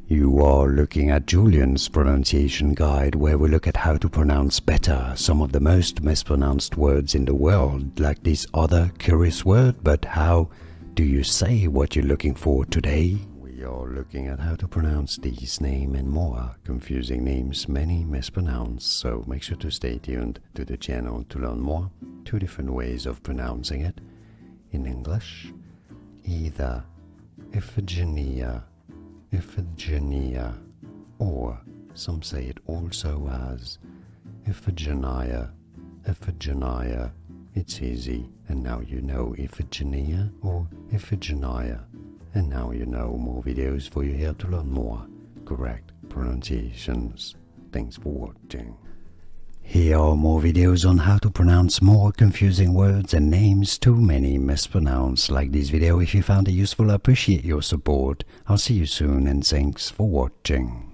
You are looking at Julian's pronunciation guide, where we look at how to pronounce better some of the most mispronounced words in the world, like this other curious word. But how do you say what you're looking for today? We are looking at how to pronounce these names and more confusing names many mispronounce, so make sure to stay tuned to the channel to learn more. Two different ways of pronouncing it. In English, either Iphigenia, or some say it also as Iphigenia. It's easy, and now you know Iphigenia or Iphigenia. And now you know more videos for you here to learn more correct pronunciations. Thanks for watching. Here are more videos on how to pronounce more confusing words and names too many mispronounced. Like this video if you found it useful. I appreciate your support. I'll see you soon and thanks for watching.